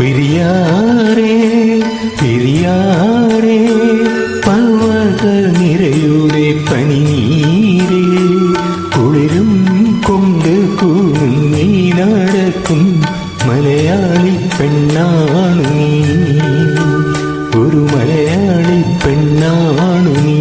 പെരിയാറേ പെരിയാറേ പർവ്വത നിരയുടെ പനിനീരേ കുളിരും കൊണ്ട് കൂങ്ങി നടക്കും മലയാളി പെണ്ണാണു നീ, ഒരു മലയാളി പെണ്ണാണു നീ.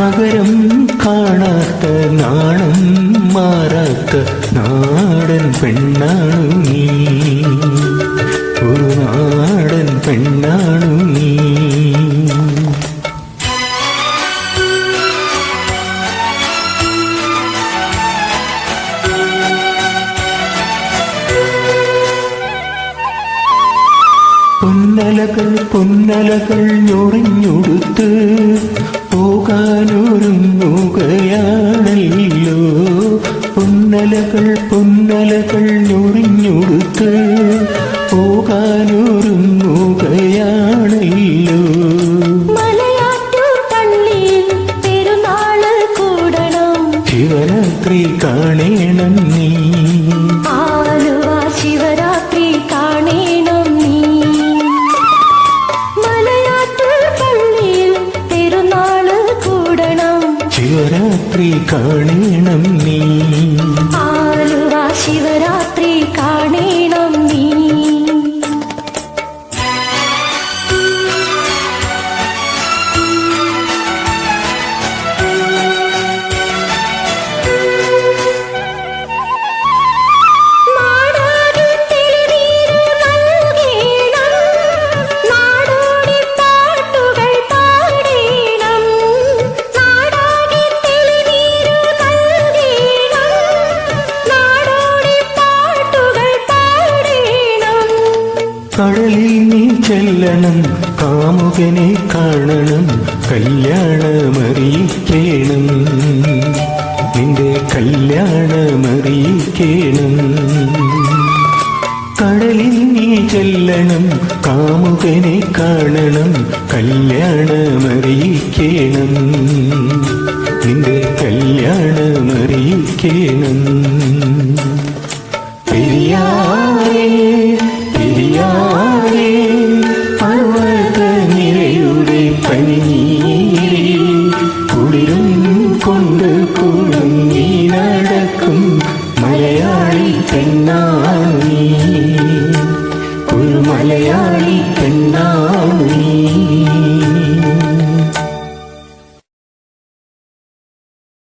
നഗരം കാണാത്ത നാണം മാറാത്ത നാടൻ പെണ്ണാണു നീ, ഒരു നാടൻ പെണ്ണാണു നീ. പൊന്നലകൾ പൊന്നലകൾ ഞൊറിഞ്ഞുടുത്ത് പോകാനൊരുങ്ങുകയാണല്ലോ, പൊന്നലകൾ പൊന്നലകൾ ഞൊറിഞ്ഞുടുത്ത് പോകാനൊരുങ്ങുകയാണല്ലോ. ശിവരാത്രി കാണേണം നീ, ആലുവ ശിവരാത്രി കാണേണം നീ. ശിവരാത്രി കാണേണം നീ, ആലുവ ശിവരാത്രി കാണേണം നീ. കടലിൽ നീ ചെല്ലണം, കാമുകനെ കാണണം, കല്യാണമറിയിക്കേണം, നിന്റെ കല്യാണമറിയിക്കേണം. കടലിൽ നീ ചെല്ലണം, കാമുകനെ കാണണം, കല്യാണമറിയിക്കേണം, നിന്റെ കല്യാണമറിയിക്കേണം. പെരിയാറേ പെരിയാറേ പർവ്വത നിരയുടെ പനിനീരേ കുളിരും കൊണ്ട് കുളുങ്ങി നടക്കും മലയാളി പെണ്ണാണു നീ, ഒരു മലയാളി പെണ്ണാണു.